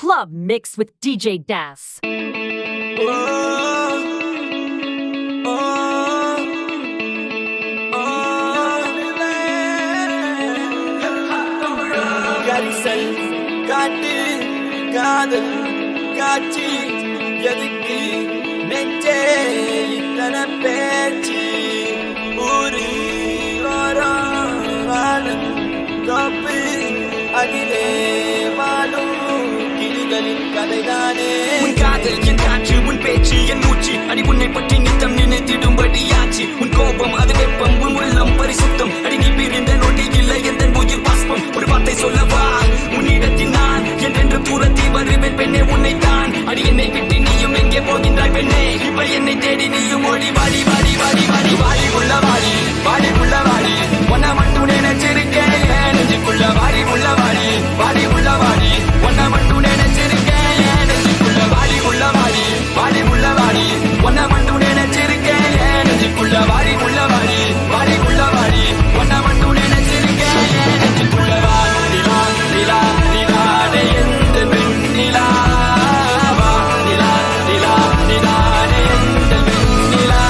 Club Mix with DJ Das. கரிசல் காட்டு காதல் காட்சி எதுக்கு நெஞ்சே இத்தனை பேச்சு ஊரு வாழும் தோப்பு அதிலே வாழும் கிளிகளின் கதைதானே உன் காதல் என் காற்று உன் பேச்சு என் மூச்சு அடி உன்னை பற்றி நித்தம் நினைத்திடும்படியாச்சு உன் கோபம் அது வெப்பம் உன் உள்ளம் பரிசுத்தம் அடி நீ பிரிந்த நொடி இல்லை எந்த உயிர் பாஸ்பம் ஒரு வார்த்தை சொல்லவா உன்னிடத்தில் நான் என்றென்று தூரத்தி வருவேன் பெண்ணே உன்னைத்தான் அடி என்னை விட்டு நீயும் எங்கே போகின்றாய் பெண்ணே இப்ப என்னை தேடி நீயும் ஓடி வாடி வாடி வாடி வாடி வாடி உள்ள வாடி வாடி உள்ள வாடி ஒன்ன மட்டும் நினைச்சிருக்கேன் நெஞ்சுக்குள்ள வாடி உள்ள வாடி வாடி உள்ள வாடி ஒன்ன மட்டும் நினைச்சிருக்கேன் நெஞ்சுக்குள்ள வாடி உள்ள வாடி வாடி உள்ள வாடி ஒன்ன மட்டும் நினைச்சிருக்கேன் நெஞ்சுக்குள்ள வாடி உள்ள வாடி வாடி உள்ள வாடி ஒன்ன மட்டும் நினைச்சிருக்கேன் நெஞ்சுக்குள்ள வாடிலா நிலா நிலாடே எந்த வெண்ணிலா வாடிலா நிலா நிலாடே எந்த வெண்ணிலா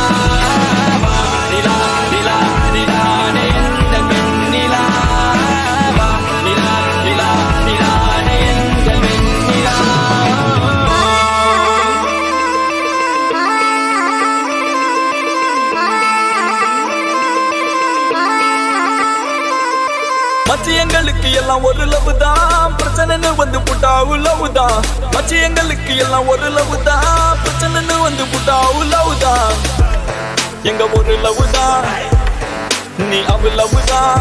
வாடிலா நிலா நிலாடே எந்த வெண்ணிலா வாடிலா நிலா நிலாடே எந்த வெண்ணிலா மச்சியங்களுக்கு எல்லாம் ஒரு லவ் தான் பிரச்சனைன்னு வந்து புட்டா லவ் தான் மச்சியங்களுக்கு எல்லாம் ஒரு லவ் தான் பிரச்சனைன்னு வந்து புட்டா லவ் தான் எங்க ஒரு லவ் தான் நீ அவ லவ் தான்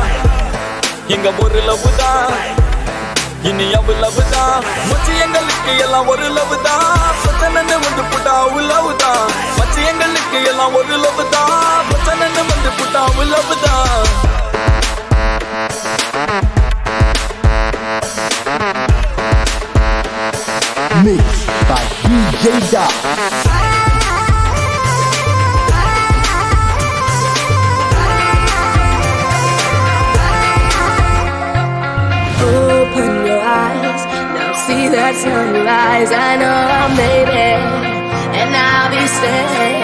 எங்க ஒரு லவ் தான் இனி அவ லவ் தான் மச்சியங்களுக்கு எல்லாம் ஒரு லவ் தான் பிரச்சனைன்னு வந்து புட்டா லவ் தான் மச்சியங்களுக்கு எல்லாம் ஒரு லவ் தான் பிரச்சனைன்னு வந்து புட்டா லவ் தான் Mixed by DJ Das. Open your eyes, now see that sunrise. I know I made it, and I'll be staying.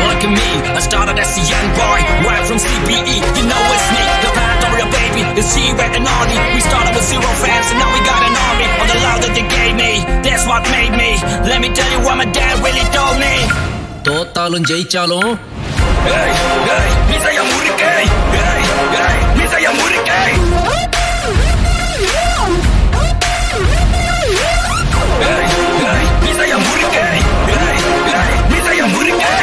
Look at me, I started as a young boy, right from CBE. You know it's me, the Pandora baby, it's G-Rec and Arnie. We started with 0 fans and now we got an army. All the love that they gave me, that's what made me. Let me tell you what my dad really told me. தோத்தாலும் ஜெயிச்சாலும் Hey, hey, மிசைய முறுக்கே. Hey, hey, மிசைய முறுக்கே. Hey, hey, மிசைய முறுக்கே. Hey, hey, மிசைய முறுக்கே.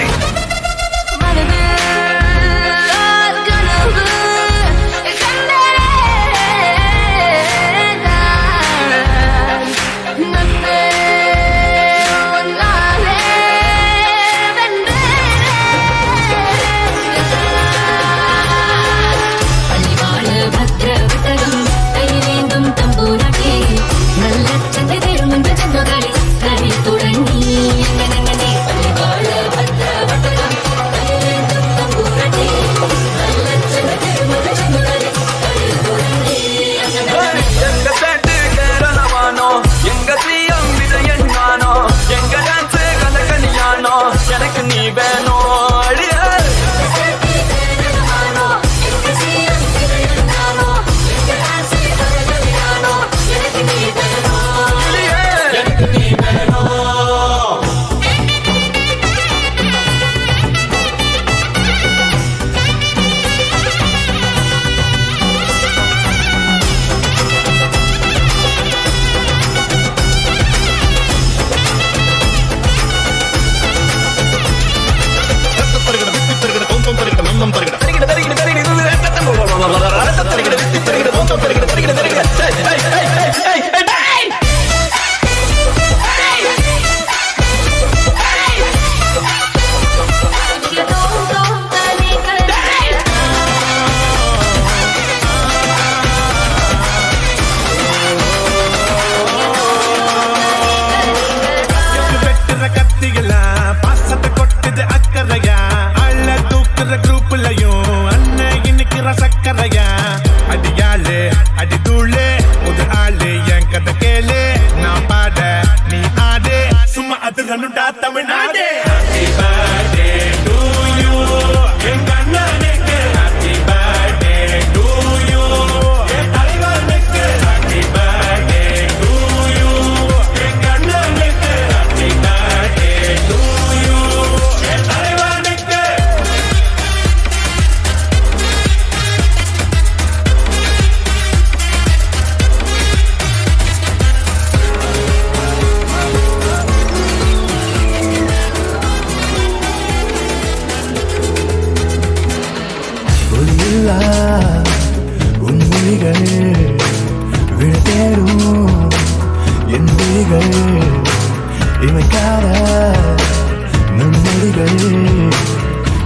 பள்ளிவாழ பத்திர இமைக்கார நம் மொழிகள்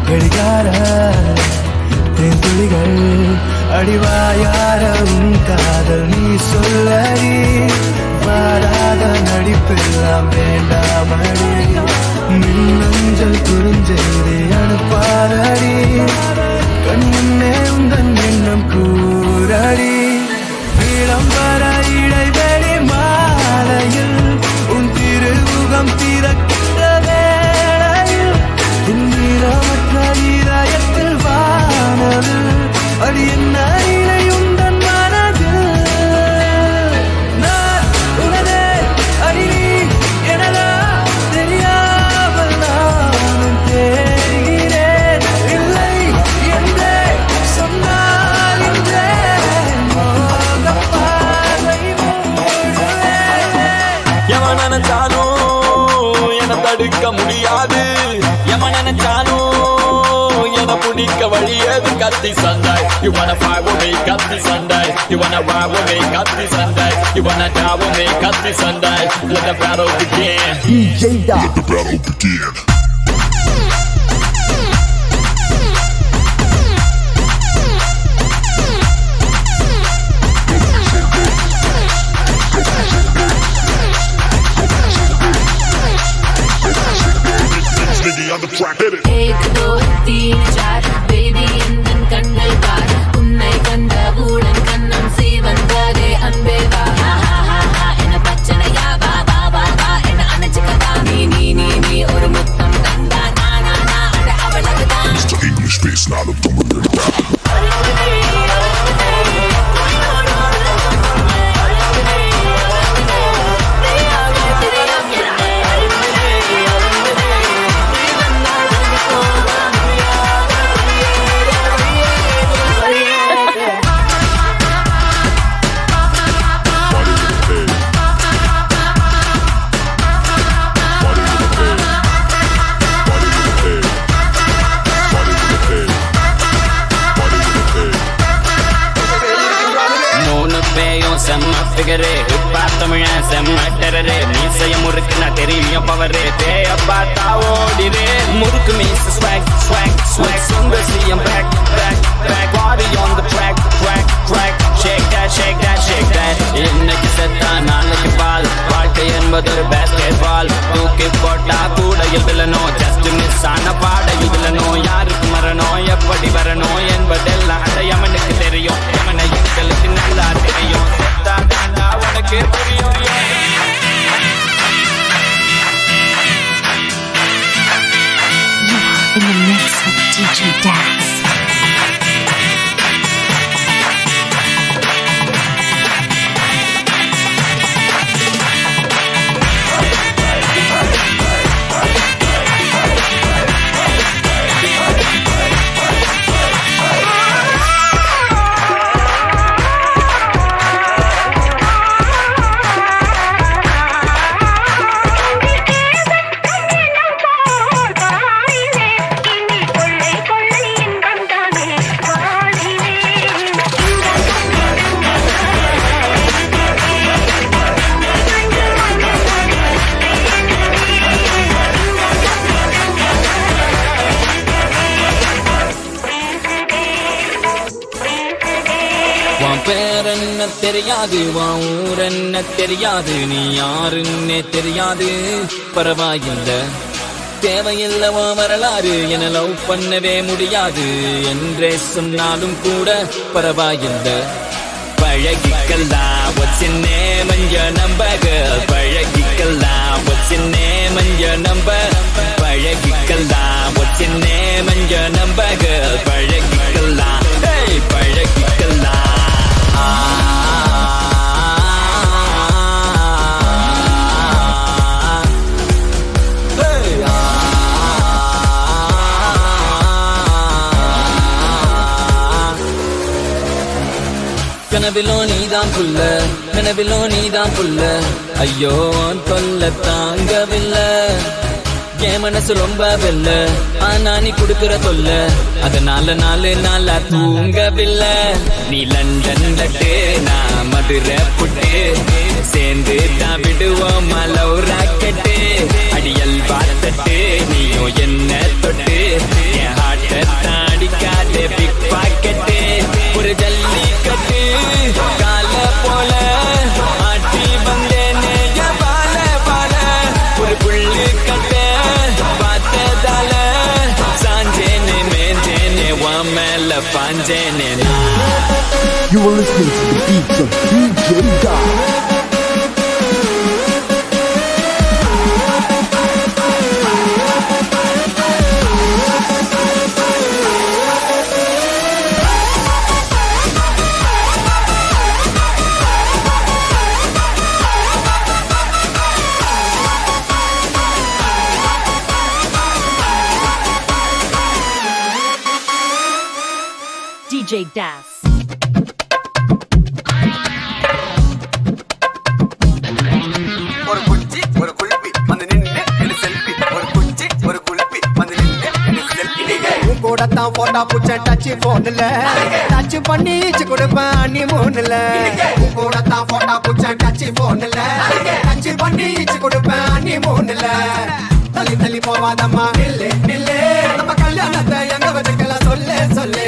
கடிகார தேன் துளிகள் அடிவாயாரும் காதல் நீ சொல்லடி வாராத நடிப்பெல்லாம் வேண்டாமடி மின்னஞ்சல் குறுஞ்செய்தி அனுப்பாரடி கண் முன்னே உந்தன் எண்ணம் கூறடி விளம்பர இடைவெளி மாலையில் உன் திருமுகம் திறக்கிற வேளையில் துன்பமற்ற இதயத்தில் வானது அடி என்ன இலை உந்தன் மனதில் நான் உனதே அடி எனதா தெரியாமல் நானும் தேடுகிறேன் இல்லை என்றே சொன்னால் என்றே மோக பார்வை எவன் நினைச்சாலும் என தடுக்க முடியாது எவன் நினைச்சாலும் என பிடிக்க வழியது கத்தி சண்டாய் You wanna fight with me கத்தி சண்டாய் You wanna ride with me கத்தி சண்டாய் You wanna die with me கத்தி சண்டாய் Let the battle begin DJ Dot. एक दो तीन चार बेबी इंदन कन्नल बार उन्नै कंद ऊडन कन्नम सीवंदरे अंबे बा हा हा हा हा एन पच्चनया बा बा बा बा एन अनचिकदा नी ஒரு முத்தம் தந்தா நா நா நா அட அவளக்குதா Mr. English face நாளும் தும்புறடா செம்ம பிகரே இப்பா தமிழன் செம்ம டெரரே மீசைய முறுக்கு நான் தெரியும் பவரே பேய பார்த்தா ஓடிரே முறுக்கு மீச ஸ்வாக் ஸ்வாக் ஸ்வாக் சுந்தசியம் பேக் பேக் பேக் பாடி on the track track track shake that இன்னைக்கு செத்தா நாளைக்கு பால் வாழ்க்கை என்பது ஒரு பேஸ்கெட் பால் தூக்கி போட்டா கூடையில் விழணும் ஜஸ்ட் மிஸ் ஆன பாடையில் விழணும் யாருக்கு மரணம் எப்படி வரணும் என்பதெல்லாம் அந்த யமனுக்கு தெரியும் யமனை எங்களுக்கு நல்லா தெரியும் உனக்கு தெரியும் In the mix with DJ Das. பேர் என்ன தெரியாது ஊர் என்ன தெரியாது நீ யாருன்னே தெரியாது பரவாயில்ல தேவையில்ல வரலாறு என லவ் பண்ணவே முடியாது என்றே சொன்னாலும் கூட பரவாயில்ல பழகிக்கலாம் what's your name and your number girl பழகிக்கலாம் what's your name and your number பழகிக்கலாம் what's your name and your number girl பழகிக்கலாம் hey பழகிக்கலாம் கனவிலோ நீதான் புள்ள நினைவிலோ நீதான் புள்ள ஐயோ தொல்ல தாங்கவில்லை என் மனசு ரொம்ப வெல்ல ஆனா நீ குடுக்கிற தொல்ல அதனால நாளா தூங்கவில்லை நீ லண்டன் லட்டு நான் மதுரை புட்டு சேர்ந்து தான் விடுவோம் லவ் ராக்கெட்டு பாஞ்சேனே You are listening to the beats of DJ Das. DJ Das. ஒரு குச்சி ஒரு குல்பி வந்து நின்று எடு செல்ஃபி ஒரு குச்சி ஒரு குல்பி வந்து நின்று எடு செல்ஃபி உன் கூட தான் போட்டா புச்ச டச் போன்ல டச் பண்ணி கொடுப்பேன் நீ மூணுல உன் கூட தான் போட்டா புச்ச டச் போன்ல டச் பண்ணி கொடுப்பேன் நீ மூணுல தள்ளி தள்ளி போவாதம்மா நில்லு நில்லு நம்ம கல்யாணத்தை எங்க வச்சுக்கலாம் சொல்லு சொல்லு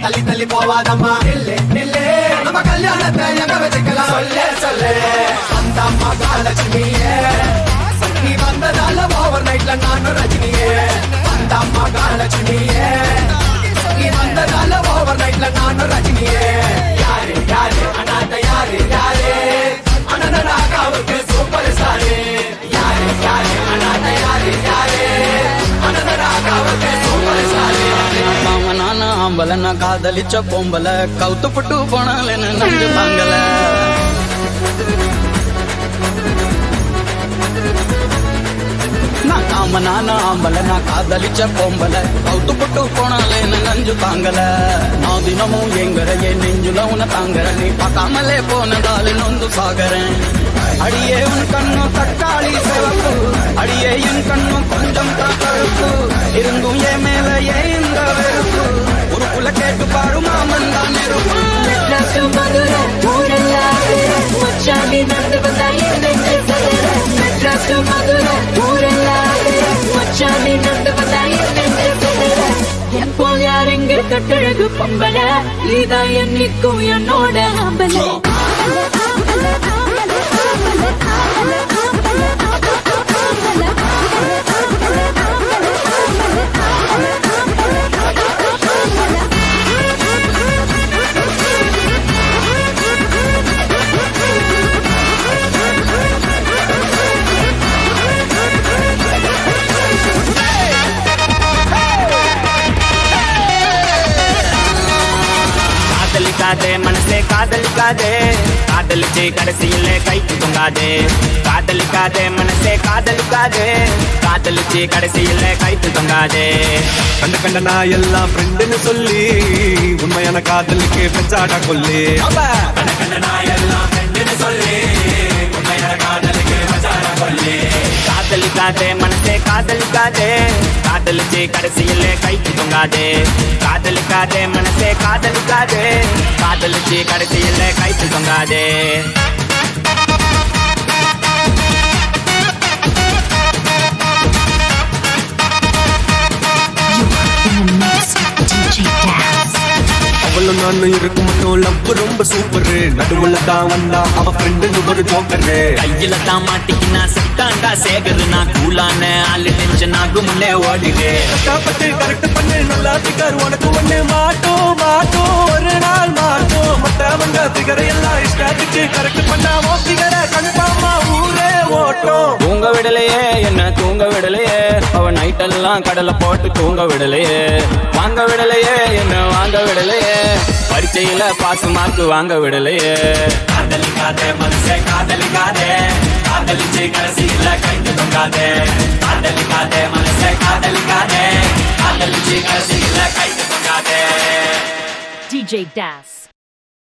தள்ளி தள்ளி போவாதம்மா நில்லு நில்லு நம்ம கல்யாணத்தை எங்க வச்சுக்கலாம் சொல்லு சொல்லு அந்த மகாலட்சுமியே நீ வந்ததால ஓவர் நைட்ல நானும் ரஜினியே அந்த மகாலட்சுமியே நீ வந்ததால ஓவர் நைட்ல நானும் ரஜினியே யாரு யாரு அனாத யாரு யாரு அனந்தராகாவுக்கு சூப்பர் ஸ்டாரு யாரு யாரு அனாத யாரு யாரு அனந்தராகாவுக்கு சூப்பர் ஸ்டாரு நான ஆம்பல நான் காதலிச்ச பொம்பல கவுத்து புட்டு போனால நஞ்சு பாங்கல நான ஆம்பல நான் காதலிச்ச பொம்பல கவுத்து புட்டு போனால நஞ்சு தாங்கல நான் தினமும் எங்கறையே நெஞ்சுல உன தாங்கற நீ பார்க்காமலே போனதால நொந்து சாகறேன் அடியே உன் கண்ணும் தக்காளி சிவப்பு அடியே என் கண்ணும் கொஞ்சம் கருப்பு இருந்தும் என் மேல ஏன் இந்த வெறுப்பு ஒரு புல கேட்டு பாரு மாமன் தான் நெருப்பு மதுர ஊரல்ல மச்சானி நடந்து வந்தா என் நெஞ்சு சதற மெட்ராஸ் மதுர ஊரல்ல மச்சானி நடந்து வந்தா என் நெஞ்சு சதற என் போல் யார் எங்க கட்டழகு பொம்பல நீதா என்னைக்கும் என்னோட அம்பல காதலிக்காதே மனசே காதலிக்காதே காதலிச்சு கடைசியில கைக்கு தொங்காதே காதலிக்காதே மனசே காதலிக்காதே காதலிச்சு கடைசியில கைக்கு தொங்காதே கண்ட கண்ட நான் எல்லாம் ஃப்ரெண்டுன்னு சொல்லி உண்மையான காதலுக்கு பெஞ்சாடா கொல்லி கண்ட கண்ட நான் எல்லாம் ஃப்ரெண்டுன்னு சொல்லி உண்மையான காதலுக்கு பெஞ்சாடா கொல்லி காதலிக்காதே மனசே காதலிக்காதே காதலிச்சு கடைசியில கைக்கு தொங்காதே காதலிக்காதே மனசே காதலிக்காதே காதலிச்சு கடைசியில கைக்கு தொங்காதே In the mix with DJ Das. அவளும் நானும் இருக்கும் மட்டும் லவ் ரொம்ப சூப்பர் நடுவுல தான் வந்தா அவ ஃப்ரெண்டு ஒரு ஜோக்கரு கையில தான் மாட்டிக்கினா சித்தாண்டா சேகரு நான் கூலான ஆளு டென்ஷன் ஆகும் முன்னே ஓடுது கஷ்டப்பட்டு கரெக்ட் பண்ணு நல்லா பிகர் உனக்கு ஒண்ணு மாட்டோம் மாட்டோம் ஒரு நாள் மாட்டோம் மத்தவங்க பிகரை எல்லாம் இஷ்டத்துக்கு கரெக்ட் பண்ணாமோ பிகரை கன்ஃபார்மா ஊரே ஓட்டும் தூங்க விடலையே என்ன தூங்க விடலையே அவ நைட்டெல்லாம் கடலை போட்டு தூங்க விடலையே வாங்க விடலையே என்ன வாங்க விடலையே பரீட்சையில பாசு மார்க்கு வாங்க விடலையே காதலிக்காதே மனசே காதலிக்காதே காதலிச்சு கடைசியில கைக்கு தொங்காதே காதலிக்காதே மனசே காதலிக்காதே காதலிச்சு கடைசியில கைக்கு தொங்காதே DJ Das.